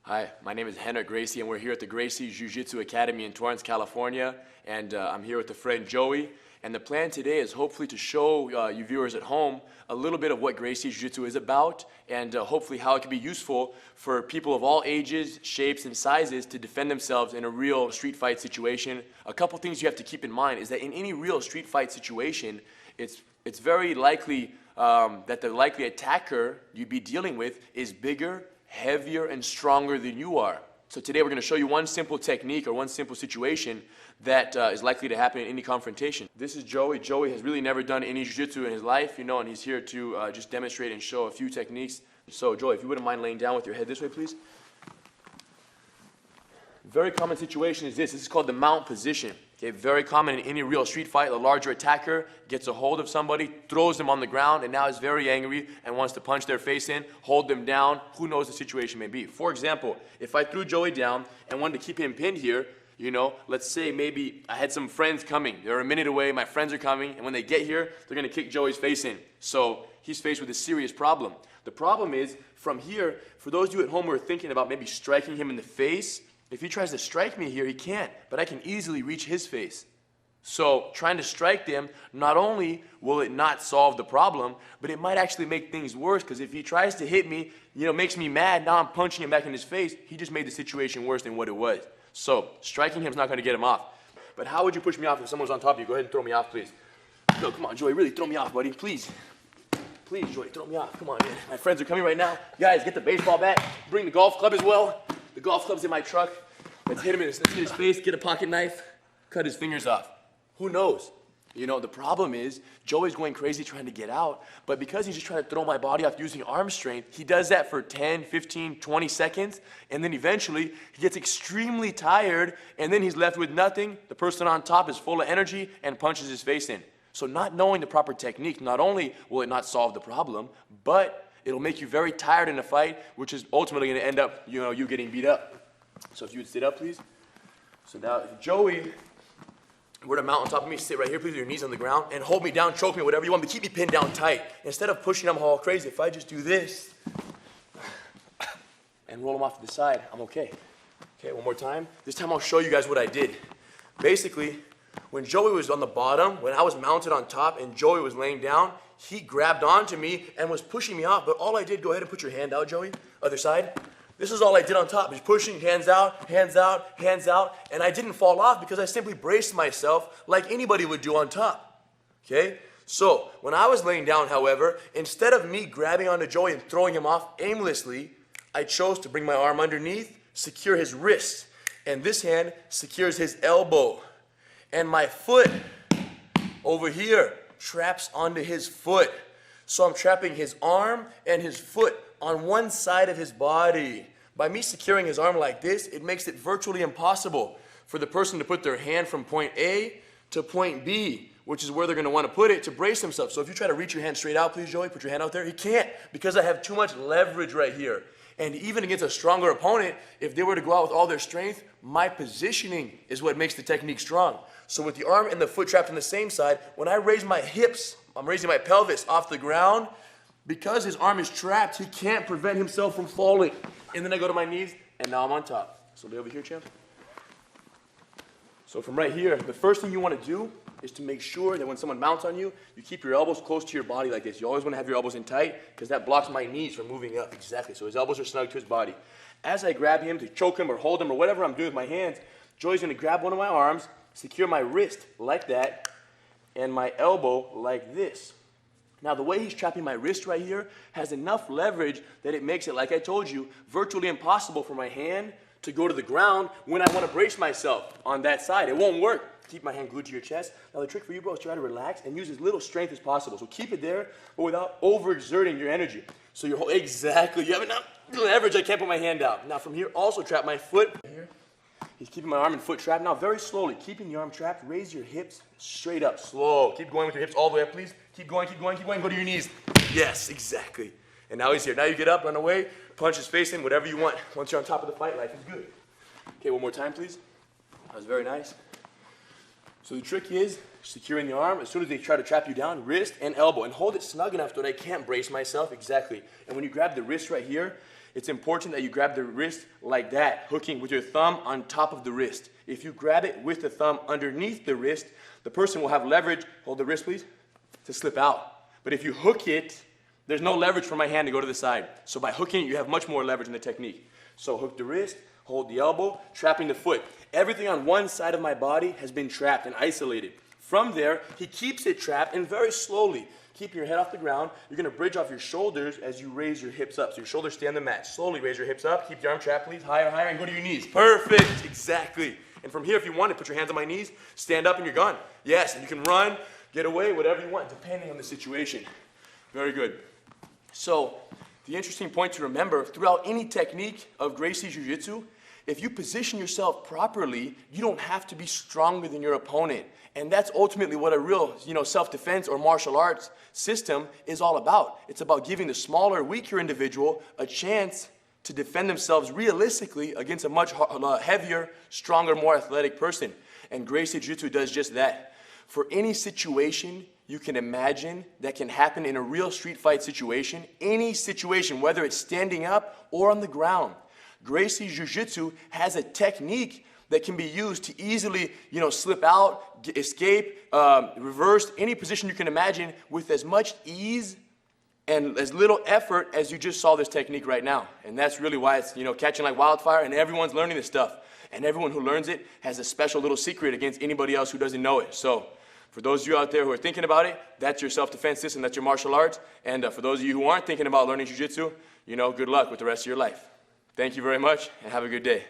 Hi, my name is Henrik Gracie, and we're here at the GRACIE Jiu-Jitsu Academy in Torrance, California. And I'm here with a friend, Joey. And the plan today is hopefully to show you viewers at home a little bit of what GRACIE Jiu-Jitsu is about, and hopefully how it can be useful for people of all ages, shapes, and sizes to defend themselves in a real street fight situation. A couple things you have to keep in mind is that in any real street fight situation, it's very likely that the likely attacker you'd be dealing with is bigger, heavier, and stronger than you are. So today we're going to show you one simple technique or one simple situation that is likely to happen in any confrontation. This is Joey. Joey has really never done any jiu-jitsu in his life, and he's here to just demonstrate and show a few techniques. So Joey, if you wouldn't mind laying down with your head this way, please. Very common situation is this. This is called the mount position. Okay, very common in any real street fight. The larger attacker gets a hold of somebody, throws them on the ground, and now is very angry and wants to punch their face in, hold them down. Who knows the situation may be. For example, if I threw Joey down and wanted to keep him pinned here, let's say maybe I had some friends coming. They're a minute away, my friends are coming, and when they get here, they're going to kick Joey's face in. So he's faced with a serious problem. The problem is, from here, for those of you at home who are thinking about maybe striking him in the face, if he tries to strike me here, he can't, but I can easily reach his face. So trying to strike them, not only will it not solve the problem, but it might actually make things worse, because if he tries to hit me, makes me mad, now I'm punching him back in his face, he just made the situation worse than what it was. So striking him is not going to get him off. But how would you push me off if someone's on top of you? Go ahead and throw me off, please. No, come on, Joey, really throw me off, buddy, please. Please, Joey, throw me off. Come on, man. My friends are coming right now. Guys, get the baseball bat. Bring the golf club as well. The golf club's in my truck. Let's hit him in his face, get a pocket knife, cut his fingers off. Who knows? The problem is Joey's going crazy trying to get out, but because he's just trying to throw my body off using arm strength, he does that for 10, 15, 20 seconds, and then eventually he gets extremely tired, and then he's left with nothing. The person on top is full of energy and punches his face in. So not knowing the proper technique, not only will it not solve the problem, but it'll make you very tired in a fight, which is ultimately going to end up, you getting beat up. So if you would sit up, please. So now, if Joey were to mount on top of me, sit right here, please, with your knees on the ground, and hold me down, choke me, whatever you want, but keep me pinned down tight. Instead of pushing him all crazy, if I just do this and roll him off to the side, I'm okay. Okay, one more time. This time I'll show you guys what I did. Basically, when Joey was on the bottom, when I was mounted on top and Joey was laying down, he grabbed onto me and was pushing me off, but all I did, go ahead and put your hand out, Joey, other side. This is all I did on top, just pushing, hands out, hands out, hands out, and I didn't fall off because I simply braced myself like anybody would do on top, okay? So, when I was laying down, however, instead of me grabbing onto Joey and throwing him off aimlessly, I chose to bring my arm underneath, secure his wrist, and this hand secures his elbow, and my foot over here traps onto his foot. So I'm trapping his arm and his foot on one side of his body. By me securing his arm like this, it makes it virtually impossible for the person to put their hand from point A to point B, which is where they're going to want to put it to brace themselves. So if you try to reach your hand straight out, please, Joey, put your hand out there. He can't, because I have too much leverage right here. And even against a stronger opponent, if they were to go out with all their strength, my positioning is what makes the technique strong. So with the arm and the foot trapped on the same side, when I raise my hips, I'm raising my pelvis off the ground, because his arm is trapped, he can't prevent himself from falling. And then I go to my knees, and now I'm on top. So lay over here, champ. So from right here, the first thing you want to do is to make sure that when someone mounts on you, you keep your elbows close to your body like this. You always want to have your elbows in tight, because that blocks my knees from moving up. Exactly. So his elbows are snug to his body. As I grab him to choke him or hold him or whatever I'm doing with my hands, Joey's going to grab one of my arms, secure my wrist like that, and my elbow like this. Now, the way he's trapping my wrist right here has enough leverage that it makes it, like I told you, virtually impossible for my hand to go to the ground when I want to brace myself on that side. It won't work. Keep my hand glued to your chest. Now, the trick for you, bro, is try to relax and use as little strength as possible. So keep it there, but without overexerting your energy. So you're exactly, you have enough leverage, I can't put my hand out. Now, from here, also trap my foot here. He's keeping my arm and foot trapped. Now, very slowly, keeping the arm trapped, raise your hips straight up, slow. Keep going with your hips all the way up, please. Keep going, keep going, keep going. Go to your knees. Yes, exactly. And now he's here. Now you get up, run away, punch his face in, whatever you want. Once you're on top of the fight, life is good. Okay, one more time, please. That was very nice. So the trick is securing the arm. As soon as they try to trap you down, wrist and elbow. And hold it snug enough that I can't brace myself. Exactly. And when you grab the wrist right here, it's important that you grab the wrist like that, hooking with your thumb on top of the wrist. If you grab it with the thumb underneath the wrist, the person will have leverage, hold the wrist please, to slip out. But if you hook it, there's no leverage for my hand to go to the side. So by hooking it, you have much more leverage in the technique. So hook the wrist, hold the elbow, trapping the foot. Everything on one side of my body has been trapped and isolated. From there, he keeps it trapped, and very slowly, keep your head off the ground. You're gonna bridge off your shoulders as you raise your hips up. So your shoulders stay on the mat. Slowly raise your hips up, keep your arm trapped please, higher, higher, and go to your knees. Perfect, exactly. And from here, if you want to, put your hands on my knees, stand up and you're gone. Yes, and you can run, get away, whatever you want, depending on the situation. Very good. So, the interesting point to remember, throughout any technique of GRACIE Jiu-Jitsu, if you position yourself properly, you don't have to be stronger than your opponent. And that's ultimately what a real, self-defense or martial arts system is all about. It's about giving the smaller, weaker individual a chance to defend themselves realistically against a much heavier, stronger, more athletic person. And GRACIE Jiu-Jitsu does just that. For any situation you can imagine that can happen in a real street fight situation, any situation, whether it's standing up or on the ground, GRACIE Jiu-Jitsu has a technique that can be used to easily, slip out, escape, reverse, any position you can imagine with as much ease and as little effort as you just saw this technique right now. And that's really why it's, catching like wildfire, and everyone's learning this stuff. And everyone who learns it has a special little secret against anybody else who doesn't know it. So for those of you out there who are thinking about it, that's your self-defense system, that's your martial arts. And for those of you who aren't thinking about learning jiu-jitsu, good luck with the rest of your life. Thank you very much, and have a good day.